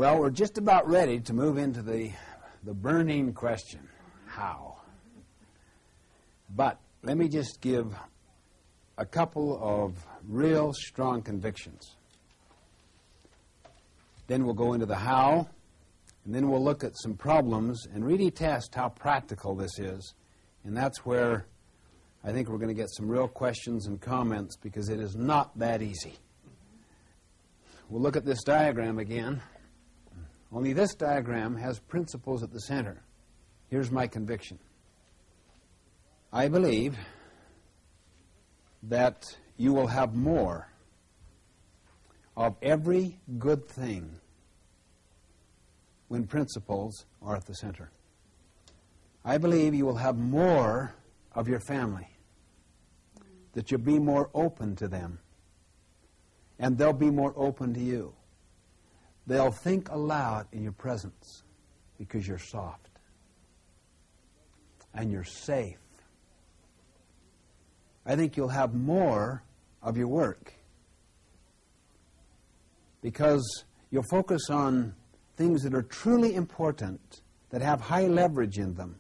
Well, we're just about ready to move into the burning question, how? But let me just give a couple of real strong convictions. Then we'll go into the how, and then we'll look at some problems and really test how practical this is. And that's where I think we're going to get some real questions and comments, because it is not that easy. We'll look at this diagram again. Only this diagram has principles at the center. Here's my conviction. I believe that you will have more of every good thing when principles are at the center. I believe you will have more of your family, that you'll be more open to them, and they'll be more open to you. They'll think aloud in your presence because you're soft and you're safe. I think you'll have more of your work because you'll focus on things that are truly important, that have high leverage in them,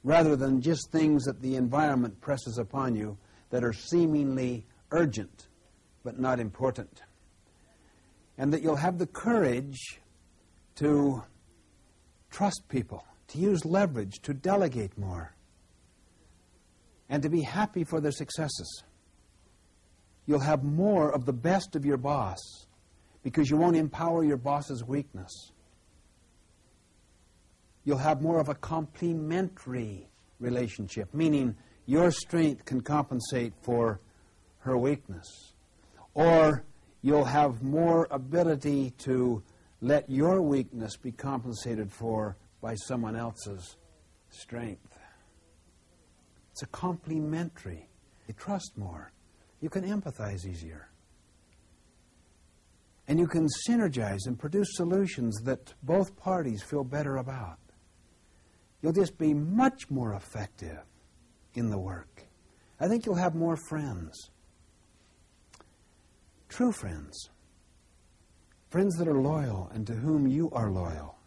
rather than just things that the environment presses upon you that are seemingly urgent but not important. And that you'll have the courage to trust people, to use leverage, to delegate more, and to be happy for their successes. You'll have more of the best of your boss because you won't empower your boss's weakness. You'll have more of a complementary relationship, meaning your strength can compensate for her weakness. Or you'll have more ability to let your weakness be compensated for by someone else's strength. It's a complementary. You trust more. You can empathize easier. And you can synergize and produce solutions that both parties feel better about. You'll just be much more effective in the work. I think you'll have more friends. True friends. Friends that are loyal and to whom you are loyal.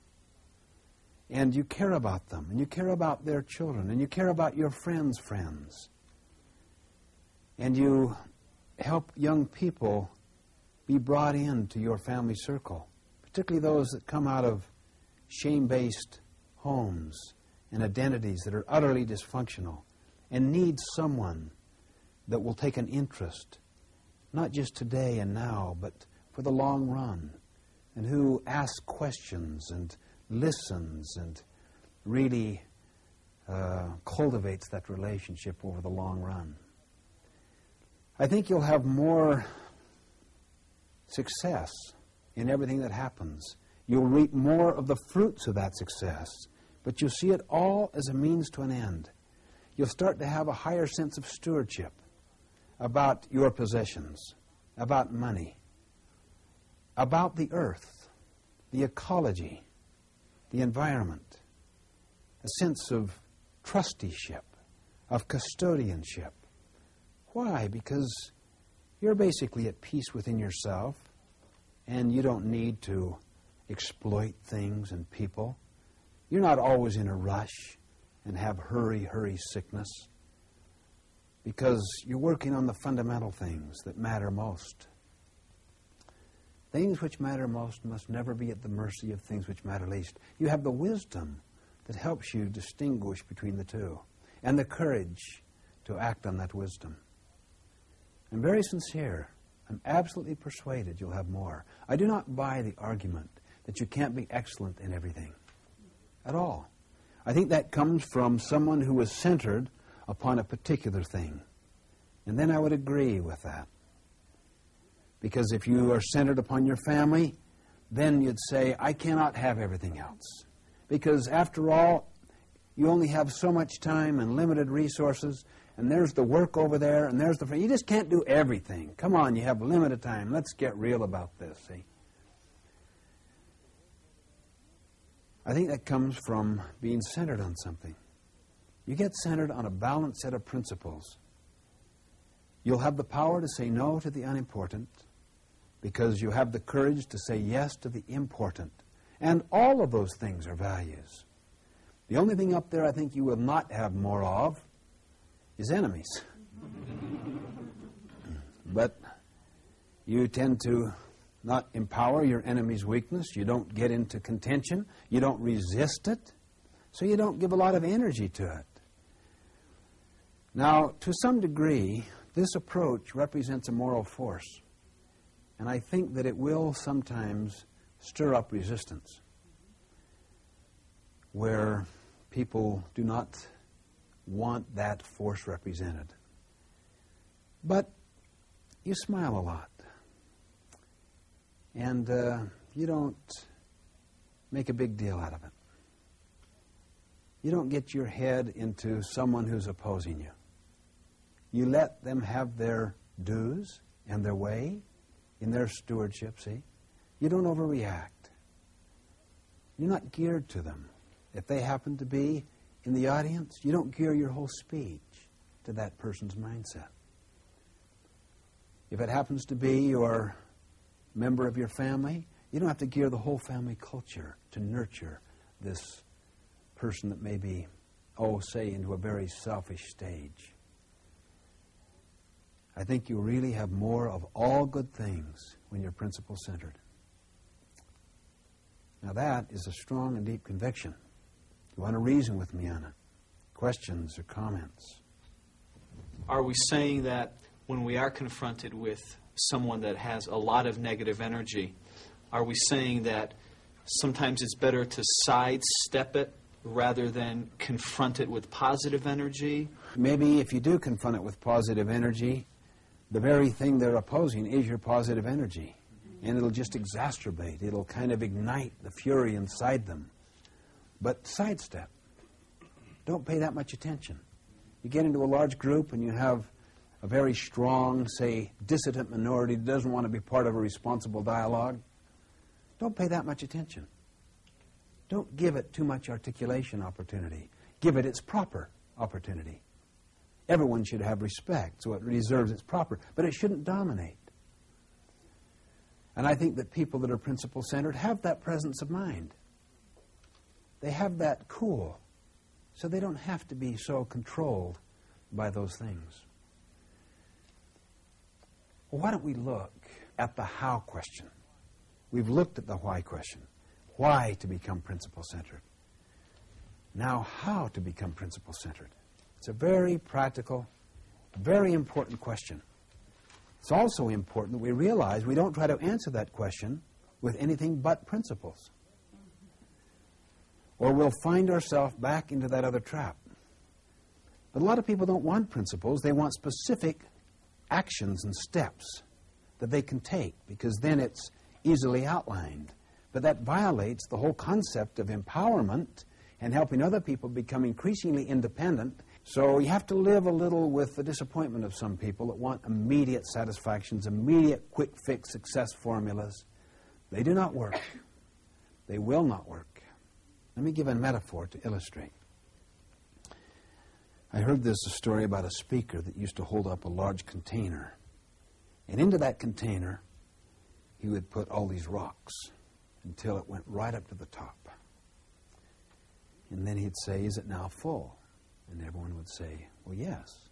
And you care about them, and you care about their children, and you care about your friends' friends. And you help young people be brought into your family circle, particularly those that come out of shame-based homes and identities that are utterly dysfunctional and need someone that will take an interest, not just today and now, but for the long run, and who asks questions and listens and really cultivates that relationship over the long run. I think you'll have more success in everything that happens. You'll reap more of the fruits of that success, but you'll see it all as a means to an end. You'll start to have a higher sense of stewardship about your possessions, about money, about the earth, the ecology, the environment, a sense of trusteeship, of custodianship. Why? Because you're basically at peace within yourself, and you don't need to exploit things and people. You're not always in a rush and have hurry sickness, because you're working on the fundamental things that matter most. Things which matter most must never be at the mercy of things which matter least. You have the wisdom that helps you distinguish between the two, and the courage to act on that wisdom. I'm very sincere. I'm absolutely persuaded you'll have more. I do not buy the argument that you can't be excellent in everything at all. I think that comes from someone who is centered upon a particular thing. And then I would agree with that. Because if you are centered upon your family, then you'd say, I cannot have everything else. Because after all, you only have so much time and limited resources, and there's the work over there, and there's the... You just can't do everything. Come on, you have limited time. Let's get real about this, see? I think that comes from being centered on something. You get centered on a balanced set of principles. You'll have the power to say no to the unimportant. because you have the courage to say yes to the important. And all of those things are values. The only thing up there I think you will not have more of is enemies. But you tend to not empower your enemy's weakness. You don't get into contention. You don't resist it. So you don't give a lot of energy to it. Now, to some degree, this approach represents a moral force. And I think that it will sometimes stir up resistance where people do not want that force represented. But you smile a lot. And you don't make a big deal out of it. You don't get your head into someone who's opposing you. You let them have their dues and their way in their stewardship, see? You don't overreact. You're not geared to them. If they happen to be in the audience, you don't gear your whole speech to that person's mindset. If it happens to be your member of your family, you don't have to gear the whole family culture to nurture this person that may be, say, into a very selfish stage. I think you really have more of all good things when you're principle-centered. Now that is a strong and deep conviction. You want to reason with me on it? Questions or comments? Are we saying that when we are confronted with someone that has a lot of negative energy, are we saying that sometimes it's better to sidestep it rather than confront it with positive energy? Maybe if you do confront it with positive energy, the very thing they're opposing is your positive energy. And it'll just exacerbate. It'll kind of ignite the fury inside them. But sidestep. Don't pay that much attention. You get into a large group and you have a very strong, say, dissident minority that doesn't want to be part of a responsible dialogue. Don't pay that much attention. Don't give it too much articulation opportunity. Give it its proper opportunity. Everyone should have respect, so it deserves its proper, but it shouldn't dominate. And I think that people that are principle-centered have that presence of mind. They have that cool, so they don't have to be so controlled by those things. Well, why don't we look at the how question? We've looked at the why question. Why to become principle-centered? Now, how to become principle-centered? It's a very practical, very important question. It's also important that we realize we don't try to answer that question with anything but principles. Or we'll find ourselves back into that other trap. But a lot of people don't want principles. They want specific actions and steps that they can take, because then it's easily outlined. But that violates the whole concept of empowerment and helping other people become increasingly independent. So you have to live a little with the disappointment of some people that want immediate satisfactions, immediate quick fix success formulas. They do not work. They will not work. Let me give a metaphor to illustrate. I heard this story about a speaker that used to hold up a large container. And into that container, he would put all these rocks until it went right up to the top. And then he'd say, "Is it now full?" And everyone would say, "Well, yes."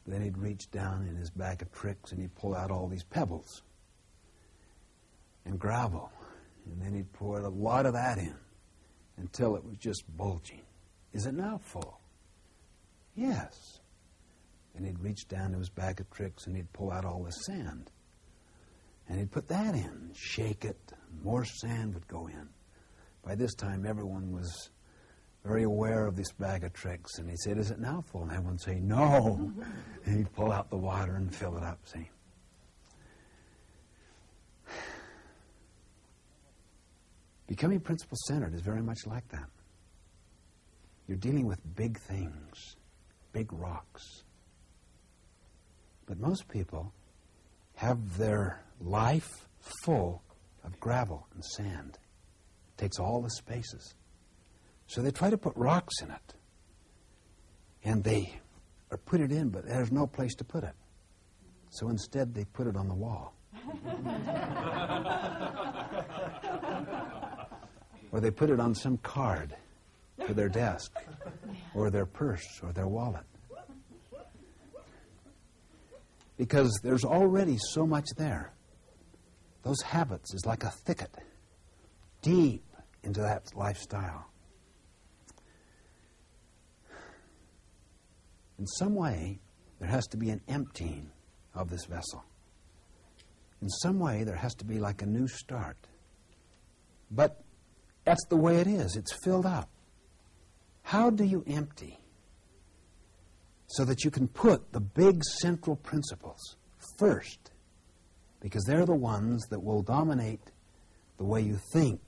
But then he'd reach down in his bag of tricks and he'd pull out all these pebbles and gravel. And then he'd pour a lot of that in until it was just bulging. "Is it now full?" "Yes." And he'd reach down to his bag of tricks and he'd pull out all the sand. And he'd put that in, shake it, more sand would go in. By this time, everyone was very aware of this bag of tricks. And he said, "Is it now full?" And everyone would say, "No." And he'd pull out the water and fill it up, see. Becoming principle-centered is very much like that. You're dealing with big things, big rocks. But most people have their life full of gravel and sand. It takes all the spaces. So they try to put rocks in it. And they put it in, but there's no place to put it. So instead they put it on the wall. Or they put it on some card to their desk, or their purse, or their wallet. Because there's already so much there. Those habits is like a thicket, deep into that lifestyle. In some way, there has to be an emptying of this vessel. In some way, there has to be like a new start. But that's the way it is. It's filled up. How do you empty so that you can put the big central principles first? Because they're the ones that will dominate the way you think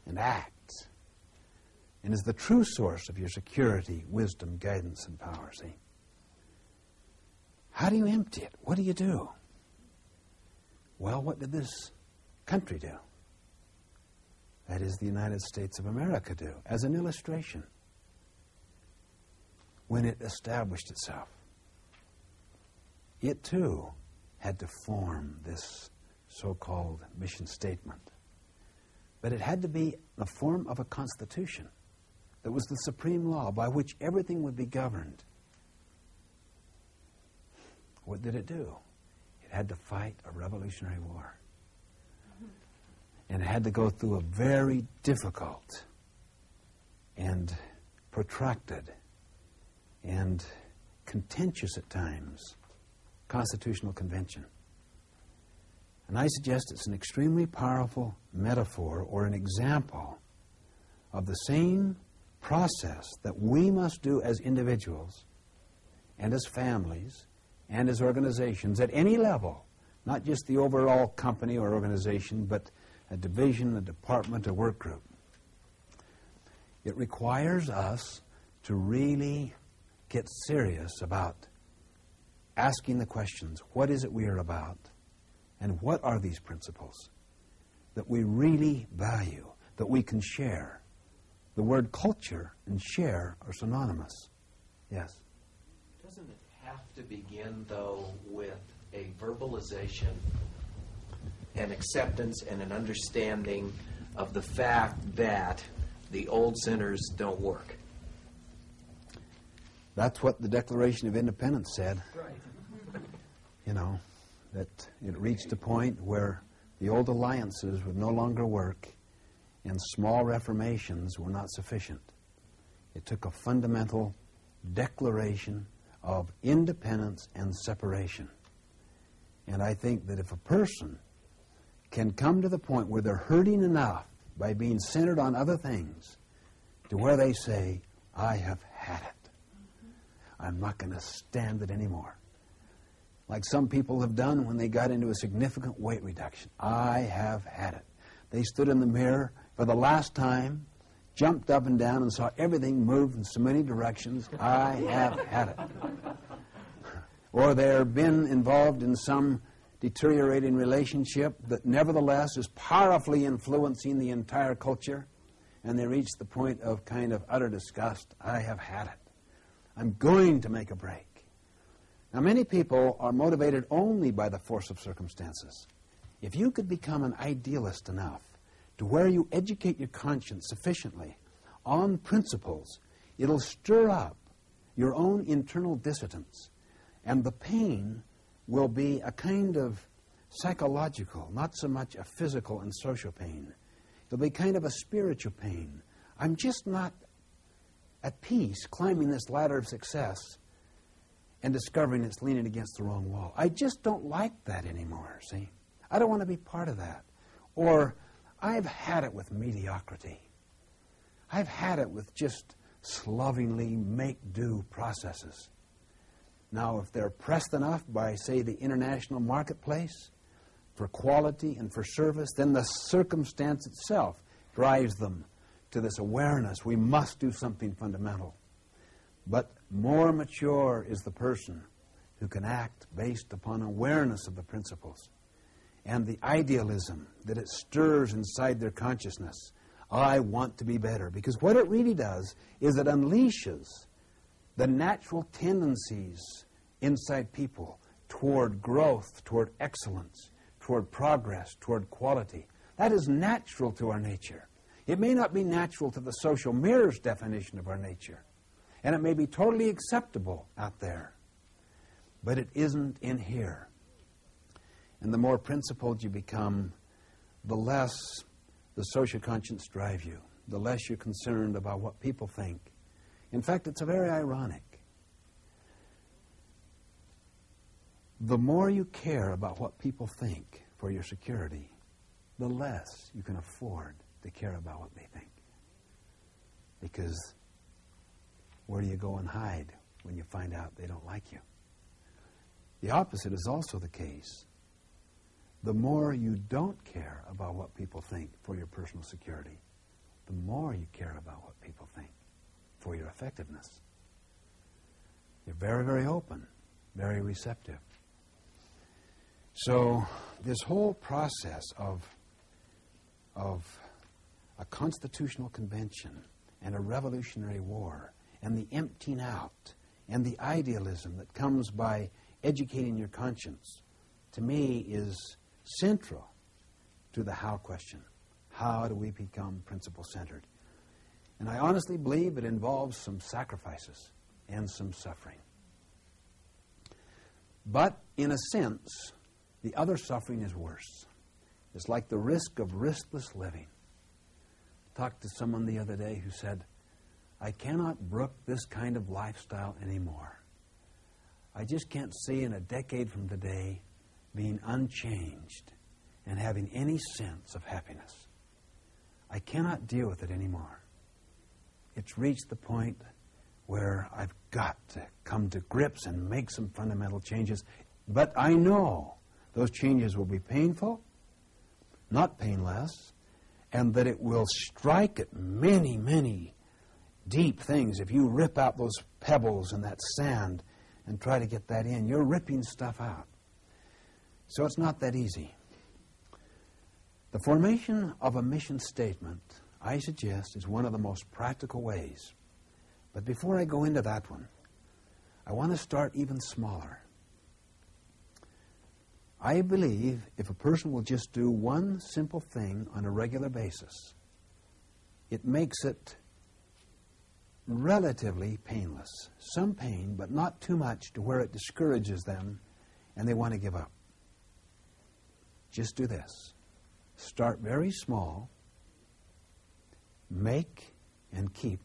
and act, and is the true source of your security, wisdom, guidance, and power, see? How do you empty it? What do you do? Well, what did this country do? That is, the United States of America do, as an illustration, when it established itself. It, too, had to form this so-called mission statement. But it had to be in the form of a constitution that was the supreme law by which everything would be governed. What did it do? It had to fight a revolutionary war. And it had to go through a very difficult and protracted and contentious at times constitutional convention. And I suggest it's an extremely powerful metaphor or an example of the same process that we must do as individuals and as families and as organizations at any level, not just the overall company or organization, but a division, a department, a work group. It requires us to really get serious about asking the questions, what is it we are about, and what are these principles that we really value, that we can share? The word culture and share are synonymous. Yes? Doesn't it have to begin, though, with a verbalization, an acceptance, and an understanding of the fact that the old centers don't work? That's what the Declaration of Independence said. Right. You know, that it reached a point where the old alliances would no longer work and small reformations were not sufficient. It took a fundamental declaration of independence and separation. And I think that if a person can come to the point where they're hurting enough by being centered on other things to where they say, I have had it. I'm not going to stand it anymore. Like some people have done when they got into a significant weight reduction. I have had it. They stood in the mirror for the last time, jumped up and down and saw everything move in so many directions. I have had it. Or they've been involved in some deteriorating relationship that nevertheless is powerfully influencing the entire culture, and they reach the point of kind of utter disgust. I have had it. I'm going to make a break. Now, many people are motivated only by the force of circumstances. If you could become an idealist enough to where you educate your conscience sufficiently on principles, it'll stir up your own internal dissidence, and the pain will be a kind of psychological, not so much a physical and social pain. It'll be kind of a spiritual pain. I'm just not at peace climbing this ladder of success and discovering it's leaning against the wrong wall. I just don't like that anymore, see? I don't want to be part of that. Or I've had it with mediocrity. I've had it with just slovenly make-do processes. Now, if they're pressed enough by, say, the international marketplace for quality and for service, then the circumstance itself drives them to this awareness. We must do something fundamental. But more mature is the person who can act based upon awareness of the principles and the idealism that it stirs inside their consciousness. I want to be better. Because what it really does is it unleashes the natural tendencies inside people toward growth, toward excellence, toward progress, toward quality. That is natural to our nature. It may not be natural to the social mirror's definition of our nature, and it may be totally acceptable out there, but it isn't in here. And the more principled you become, the less the social conscience drives you, the less you're concerned about what people think. In fact, it's very ironic. The more you care about what people think for your security, the less you can afford to care about what they think. Because where do you go and hide when you find out they don't like you? The opposite is also the case. The more you don't care about what people think for your personal security, the more you care about what people think for your effectiveness. You're very, very open, very receptive. So this whole process of a constitutional convention and a revolutionary war and the emptying out and the idealism that comes by educating your conscience, to me, is central to the how question. How do we become principle-centered? And I honestly believe it involves some sacrifices and some suffering. But in a sense, the other suffering is worse. It's like the risk of riskless living. I talked to someone the other day who said, I cannot brook this kind of lifestyle anymore. I just can't see in a decade from today being unchanged and having any sense of happiness. I cannot deal with it anymore. It's reached the point where I've got to come to grips and make some fundamental changes. But I know those changes will be painful, not painless, and that it will strike at many, many deep things. If you rip out those pebbles and that sand and try to get that in, you're ripping stuff out. So it's not that easy. The formation of a mission statement, I suggest, is one of the most practical ways. But before I go into that one, I want to start even smaller. I believe if a person will just do one simple thing on a regular basis, it makes it relatively painless. Some pain, but not too much to where it discourages them and they want to give up. Just do this. Start very small. Make and keep